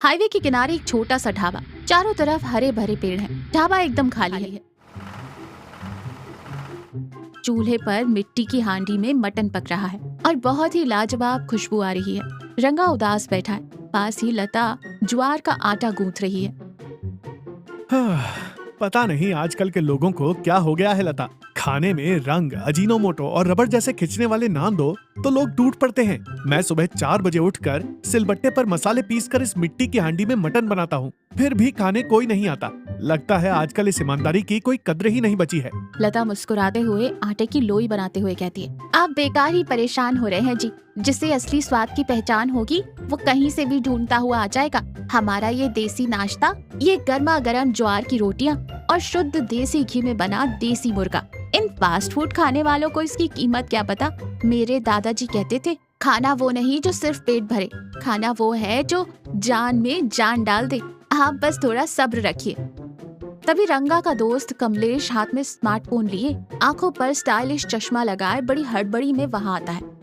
Highway के किनारे एक छोटा सा ढाबा, चारों तरफ हरे भरे पेड़ हैं। ढाबा एकदम खाली है। चूल्हे पर मिट्टी की हांडी में मटन पक रहा है और बहुत ही लाजवाब खुशबू आ रही है। रंगा उदास बैठा है। पास ही लता ज्वार का आटा गूंथ रही है। पता नहीं आजकल के लोगों को क्या हो गया है लता। खाने में रंग, अजीनोमोटो और रबड़ जैसे खिंचने वाले नाम दो तो लोग टूट पड़ते हैं। मैं सुबह 4 बजे उठकर सिलबट्टे पर मसाले पीसकर इस मिट्टी की हांडी में मटन बनाता हूँ, फिर भी खाने कोई नहीं आता। लगता है आजकल इस ईमानदारी की कोई कद्र ही नहीं बची है। लता मुस्कुराते हुए आटे की लोई बनाते हुए कहती है, आप बेकार ही परेशान हो रहे हैं जी। जिससे असली स्वाद की पहचान होगी वो कहीं से भी ढूंढता हुआ आ जाएगा। हमारा ये देसी नाश्ता, ये गर्मा गर्म ज्वार की रोटियां और शुद्ध देसी घी में बना देसी मुर्गा। इन फास्ट फूड खाने वालों को इसकी कीमत क्या पता। मेरे दादाजी कहते थे, खाना वो नहीं जो सिर्फ पेट भरे, खाना वो है जो जान में जान डाल दे। आप बस थोड़ा सब्र रखिए। तभी रंगा का दोस्त कमलेश हाथ में स्मार्टफोन लिए, आंखों पर स्टाइलिश चश्मा लगाए बड़ी हड़बड़ी में वहाँ आता है।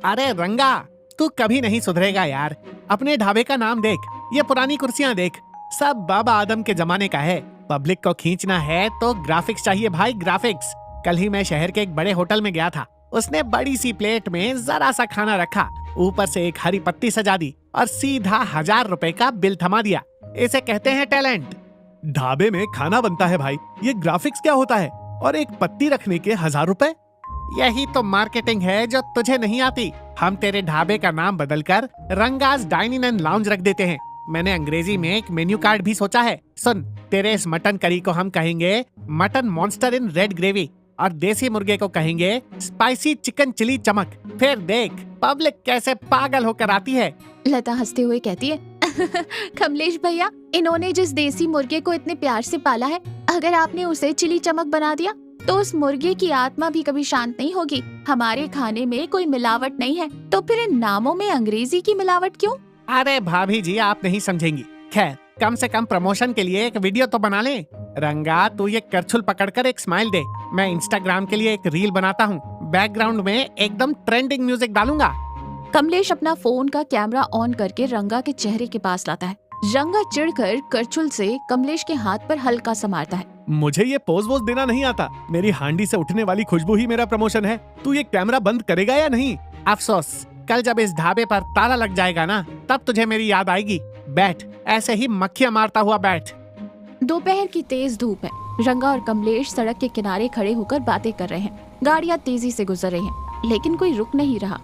अरे रंगा, तू कभी नहीं सुधरेगा यार। अपने ढाबे का नाम देख, ये पुरानी कुर्सियां देख, सब बाबा आदम के जमाने का है। पब्लिक को खींचना है तो ग्राफिक्स चाहिए भाई, ग्राफिक्स। कल ही मैं शहर के एक बड़े होटल में गया था। उसने बड़ी सी प्लेट में जरा सा खाना रखा, ऊपर से एक हरी पत्ती सजा दी और सीधा 1000 रुपए का बिल थमा दिया। इसे कहते हैं टैलेंट। ढाबे में खाना बनता है भाई, ये ग्राफिक्स क्या होता है? और एक पत्ती रखने के 1000 रुपए? यही तो मार्केटिंग है जो तुझे नहीं आती। हम तेरे ढाबे का नाम बदलकर रंगास डाइनिंग एंड लाउंज रख देते हैं। मैंने अंग्रेजी में एक मेन्यू कार्ड भी सोचा है। सुन, तेरे इस मटन करी को हम कहेंगे mutton monster in red gravy और देसी मुर्गे को कहेंगे स्पाइसी चिकन चिली चमक। फिर देख पब्लिक कैसे पागल होकर आती है। लता हंसते हुए कहती है, कमलेश भैया, इन्होंने जिस देसी मुर्गे को इतने प्यार से पाला है, अगर आपने उसे चिली चमक बना दिया तो उस मुर्गे की आत्मा भी कभी शांत नहीं होगी। हमारे खाने में कोई मिलावट नहीं है, तो फिर इन नामों में अंग्रेजी की मिलावट क्यों? अरे भाभी जी, आप नहीं समझेंगी। खैर, कम से कम प्रमोशन के लिए एक वीडियो तो बना ले। रंगा, तू ये करछुल पकड़कर एक स्माइल दे। मैं इंस्टाग्राम के लिए एक रील बनाता हूँ। बैकग्राउंड में एकदम ट्रेंडिंग म्यूजिक डालूंगा। कमलेश अपना फोन का कैमरा ऑन करके रंगा के चेहरे के पास लाता है। रंगा चिढ़कर करछुल से कमलेश के हाथ पर हल्का सा मारता है। मुझे ये पोज वोज देना नहीं आता। मेरी हांडी से उठने वाली खुशबू ही मेरा प्रमोशन है। तू ये कैमरा बंद करेगा या नहीं? अफसोस, कल जब इस ढाबे पर ताला लग जाएगा ना, तब तुझे मेरी याद आएगी। बैठ, ऐसे ही मक्खियां मारता हुआ बैठ। दोपहर की तेज धूप है। रंगा और कमलेश सड़क के किनारे खड़े होकर बातें कर रहे हैं। गाड़ियां तेजी से गुजर रही हैं, लेकिन कोई रुक नहीं रहा।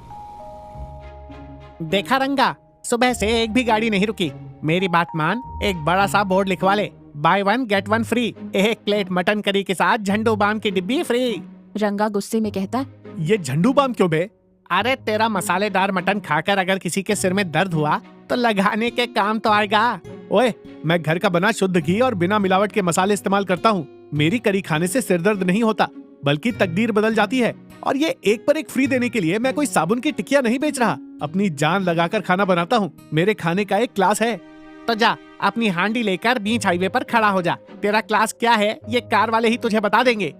देखा रंगा, सुबह से एक भी गाड़ी नहीं रुकी। मेरी बात मान, एक बड़ा सा बोर्ड लिखवा ले, बाय 1 गेट 1 फ्री। एक प्लेट मटन करी के साथ झंडू बाम की डिब्बी फ्री। रंगा गुस्से में कहता है, ये झंडू बाम क्यों बे? अरे तेरा मसालेदार मटन खाकर अगर किसी के सिर में दर्द हुआ तो लगाने के काम तो आएगा। ओए, मैं घर का बना शुद्ध घी और बिना मिलावट के मसाले इस्तेमाल करता हूँ। मेरी करी खाने से सिर दर्द नहीं होता, बल्कि तकदीर बदल जाती है। और ये एक पर एक फ्री देने के लिए मैं कोई साबुन की टिकिया नहीं बेच रहा, अपनी जान लगाकर खाना बनाता हूँ। मेरे खाने का एक क्लास है। तो जा, अपनी हांडी लेकर बीच हाईवे पर खड़ा हो जा। तेरा क्लास क्या है ये कार वाले ही तुझे बता देंगे।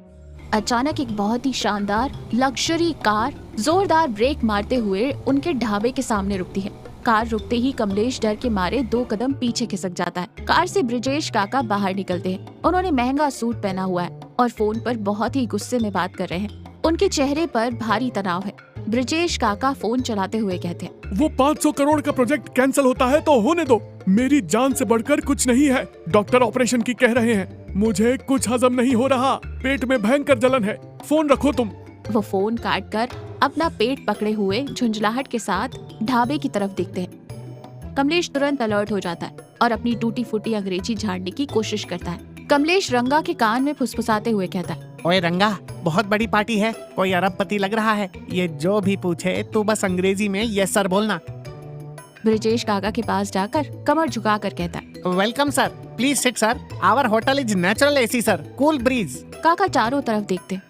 अचानक एक बहुत ही शानदार लग्जरी कार जोरदार ब्रेक मारते हुए उनके ढाबे के सामने रुकती है। कार रुकते ही कमलेश डर के मारे 2 कदम पीछे खिसक जाता है। कार से ब्रिजेश काका बाहर निकलते हैं। उन्होंने महंगा सूट पहना हुआ है और फोन पर बहुत ही गुस्से में बात कर रहे हैं। उनके चेहरे पर भारी तनाव है। ब्रिजेश काका फोन चलाते हुए कहते हैं, वो 500 करोड़ का प्रोजेक्ट कैंसिल होता है तो होने दो। मेरी जान से बढ़कर कुछ नहीं है। डॉक्टर ऑपरेशन की कह रहे हैं। मुझे कुछ हजम नहीं हो रहा, पेट में भयंकर जलन है। फोन रखो तुम। वो फोन काट कर अपना पेट पकड़े हुए झुंझलाहट के साथ ढाबे की तरफ देखते हैं। कमलेश तुरंत अलर्ट हो जाता है और अपनी टूटी फूटी अंग्रेजी झाड़ने की कोशिश करता है। कमलेश रंगा के कान में फुसफुसाते हुए कहता है, ओए रंगा, बहुत बड़ी पार्टी है, कोई अरबपति लग रहा है। ये जो भी पूछे तू बस अंग्रेजी में यस सर बोलना। ब्रिजेश काका के पास जाकर कमर झुकाकर कहता है, welcome sir, please sit sir, our hotel is natural AC sir, cool breeze. काका चारों तरफ देखते,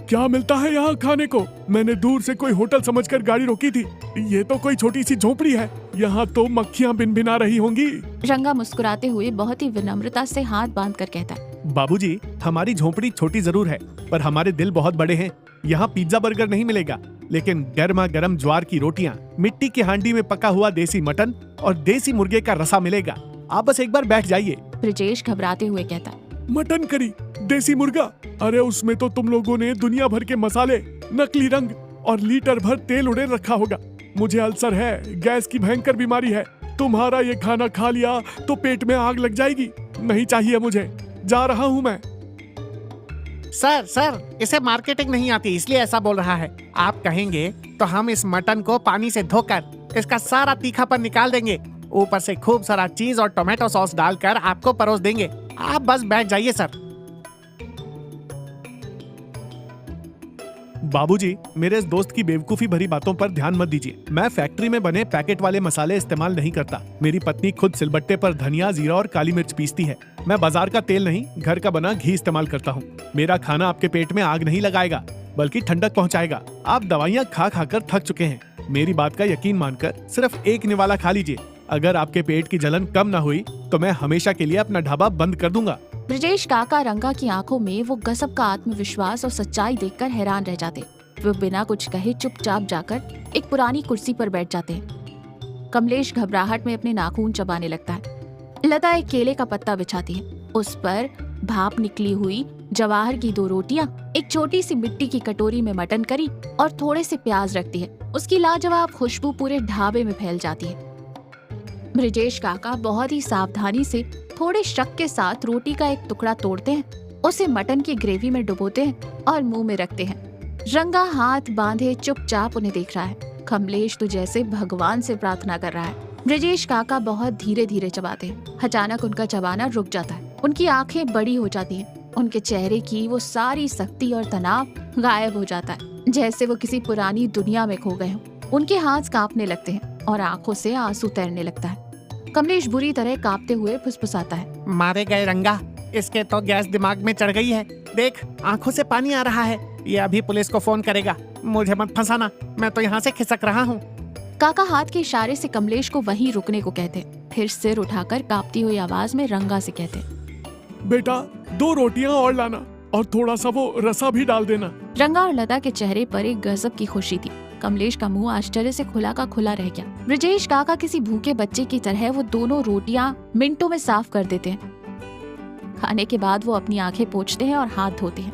क्या मिलता है यहाँ खाने को? मैंने दूर से कोई होटल समझकर गाड़ी रोकी थी। ये तो कोई छोटी सी झोपड़ी है। यहाँ तो मक्खियाँ भिनभिना रही होंगी। रंगा मुस्कुराते हुए बहुत ही विनम्रता से हाथ बांधकर कहता है, बाबूजी, हमारी झोपड़ी छोटी जरूर है, पर हमारे दिल बहुत बड़े हैं। यहाँ पिज्जा बर्गर नहीं मिलेगा, लेकिन गर्मा गर्म ज्वार की रोटियां, मिट्टी की हांडी में पका हुआ देसी मटन और देसी मुर्गे का रसा मिलेगा। आप बस एक बार बैठ जाइए। ब्रिजेश घबराते हुए कहता, मटन करी, देसी मुर्गा, अरे उसमें तो तुम लोगों ने दुनिया भर के मसाले, नकली रंग और लीटर भर तेल उड़े रखा होगा। मुझे अल्सर है, गैस की भयंकर बीमारी है। तुम्हारा ये खाना खा लिया तो पेट में आग लग जाएगी। नहीं चाहिए मुझे, जा रहा हूँ मैं। सर इसे मार्केटिंग नहीं आती इसलिए ऐसा बोल रहा है। आप कहेंगे तो हम इस मटन को पानी से धोकर इसका सारा तीखापन निकाल देंगे, ऊपर से खूब सारा चीज और टोमेटो सॉस डालकर आपको परोस देंगे। आप बस बैठ जाइए सर। बाबूजी, मेरे इस दोस्त की बेवकूफी भरी बातों पर ध्यान मत दीजिए। मैं फैक्ट्री में बने पैकेट वाले मसाले इस्तेमाल नहीं करता। मेरी पत्नी खुद सिलबट्टे पर धनिया, जीरा और काली मिर्च पीसती है। मैं बाजार का तेल नहीं, घर का बना घी इस्तेमाल करता हूँ। मेरा खाना आपके पेट में आग नहीं लगाएगा, बल्कि ठंडक पहुँचाएगा। आप दवाइयाँ खा खाकर थक चुके हैं। मेरी बात का यकीन मानकर सिर्फ एक निवाला खा लीजिए। अगर आपके पेट की जलन कम न हुई तो मैं हमेशा के लिए अपना ढाबा बंद कर दूंगा। ब्रिजेश काका रंगा की आंखों में वो गजब का आत्मविश्वास और सच्चाई देखकर हैरान रह जाते। वो बिना कुछ कहे चुपचाप जाकर एक पुरानी कुर्सी पर बैठ जाते हैं। कमलेश घबराहट में अपने नाखून चबाने लगता है। लता एक केले का पत्ता बिछाती है। उस पर भाप निकली हुई जवाहर की 2 रोटियां, एक छोटी सी मिट्टी की कटोरी में मटन करी और थोड़े से प्याज रखती है। उसकी लाजवाब खुशबू पूरे ढाबे में फैल जाती है। ब्रिजेश काका बहुत ही सावधानी से थोड़े शक के साथ रोटी का एक टुकड़ा तोड़ते हैं, उसे मटन की ग्रेवी में डुबोते हैं और मुंह में रखते हैं। रंगा हाथ बांधे चुपचाप उन्हें देख रहा है। कमलेश तो जैसे भगवान से प्रार्थना कर रहा है। ब्रिजेश काका बहुत धीरे धीरे चबाते हैं। अचानक उनका चबाना रुक जाता है। उनकी आंखें बड़ी हो जाती हैं। उनके चेहरे की वो सारी सख्ती और तनाव गायब हो जाता है, जैसे वो किसी पुरानी दुनिया में खो गए हों। उनके हाथ कांपने लगते हैं और आंखों से आंसू तैरने लगता है। कमलेश बुरी तरह कांपते हुए फुसफुसाता है, मारे गए रंगा, इसके तो गैस दिमाग में चढ़ गई है। देख, आंखों से पानी आ रहा है। ये अभी पुलिस को फोन करेगा। मुझे मत फंसाना, मैं तो यहाँ से खिसक रहा हूँ। काका हाथ के इशारे से कमलेश को वहीं रुकने को कहते, फिर सिर उठाकर कांपती हुई आवाज में रंगा से कहते, बेटा 2 रोटियां और लाना और थोड़ा सा वो रसा भी डाल देना। रंगा और लता के चेहरे पर एक गजब की खुशी थी। कमलेश का मुंह आश्चर्य से खुला का खुला रह गया। ब्रिजेश काका किसी भूखे बच्चे की तरह वो दोनों रोटियां मिनटों में साफ कर देते हैं। खाने के बाद वो अपनी आंखें पोंछते हैं और हाथ धोते हैं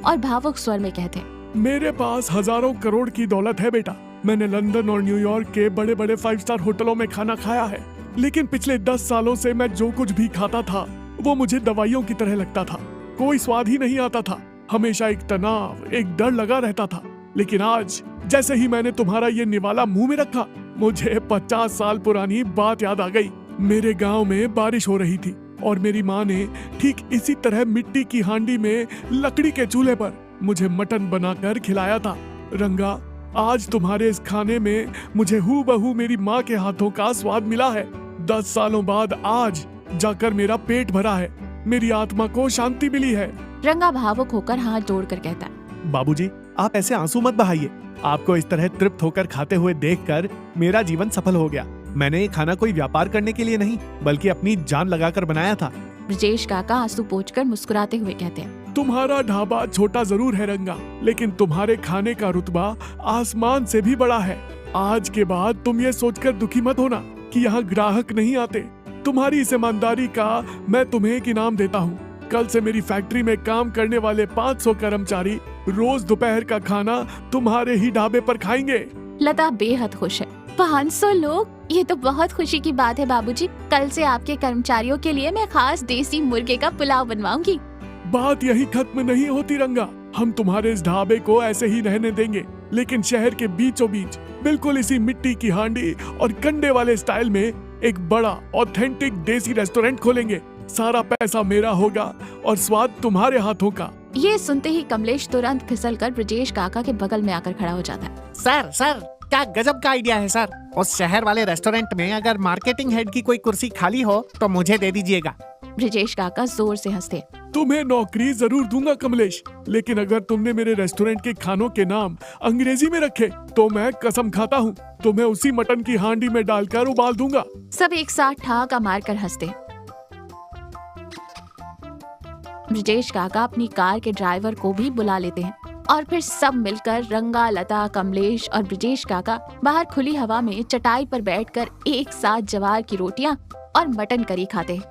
और भावुक स्वर में कहते हैं, मेरे पास हजारों करोड़ की दौलत है बेटा। मैंने लंदन और न्यूयॉर्क के बड़े बड़े 5 स्टार होटलों में खाना खाया है, लेकिन पिछले 10 सालों से मैं जो कुछ भी खाता था वो मुझे दवाइयों की तरह लगता था। कोई स्वाद ही नहीं आता था। हमेशा एक तनाव, एक डर लगा रहता था। लेकिन आज जैसे ही मैंने तुम्हारा ये निवाला मुंह में रखा, मुझे 50 साल पुरानी बात याद आ गई। मेरे गांव में बारिश हो रही थी और मेरी माँ ने ठीक इसी तरह मिट्टी की हांडी में लकड़ी के चूल्हे पर मुझे मटन बनाकर खिलाया था। रंगा, आज तुम्हारे इस खाने में मुझे हूबहू मेरी माँ के हाथों का स्वाद मिला है। 10 सालों बाद आज जाकर मेरा पेट भरा है। मेरी आत्मा को शांति मिली है। रंगा भावुक होकर हाथ जोड़कर कहता है, बाबूजी, आप ऐसे आंसू मत बहाइए। आपको इस तरह तृप्त होकर खाते हुए देखकर मेरा जीवन सफल हो गया। मैंने ये खाना कोई व्यापार करने के लिए नहीं, बल्कि अपनी जान लगाकर बनाया था। ब्रिजेश काका आंसू पोंछकर मुस्कुराते हुए कहते हैं, तुम्हारा ढाबा छोटा जरूर है रंगा, लेकिन तुम्हारे खाने का रुतबा आसमान से भी बड़ा है। आज के बाद तुम ये सोचकर दुखी मत होना कि यहाँ ग्राहक नहीं आते। तुम्हारी इस ईमानदारी का मैं तुम्हें एक इनाम देता हूँ। कल से मेरी फैक्ट्री में काम करने वाले 500 कर्मचारी रोज दोपहर का खाना तुम्हारे ही ढाबे पर खाएंगे। लता बेहद खुश है। 500 लोग, ये तो बहुत खुशी की बात है बाबूजी। कल से आपके कर्मचारियों के लिए मैं खास देसी मुर्गे का पुलाव बनवाऊंगी। बात यही खत्म नहीं होती रंगा। हम तुम्हारे इस ढाबे को ऐसे ही रहने देंगे, लेकिन शहर के बीचों बीच बिल्कुल इसी मिट्टी की हांडी और कंडे वाले स्टाइल में एक बड़ा ऑथेंटिक देसी रेस्टोरेंट खोलेंगे। सारा पैसा मेरा होगा और स्वाद तुम्हारे हाथों का। ये सुनते ही कमलेश तुरंत फिसलकर ब्रिजेश काका के बगल में आकर खड़ा हो जाता है। सर, क्या गजब का आइडिया है सर। उस शहर वाले रेस्टोरेंट में अगर मार्केटिंग हेड की कोई कुर्सी खाली हो तो मुझे दे दीजिएगा। ब्रिजेश काका जोर से हंसते। तुम्हें नौकरी जरूर दूंगा कमलेश, लेकिन अगर तुमने मेरे रेस्टोरेंट के खानों के नाम अंग्रेजी में रखे तो मैं कसम खाता हूँ तुम्हें उसी मटन की हांडी में डालकर उबाल दूंगा। सब एक साथ ठहाका मारकर हंसते। ब्रिजेश काका अपनी कार के ड्राइवर को भी बुला लेते हैं और फिर सब मिलकर रंगा, लता, कमलेश और ब्रिजेश काका बाहर खुली हवा में चटाई पर बैठकर एक साथ जवार की रोटियां और मटन करी खाते हैं।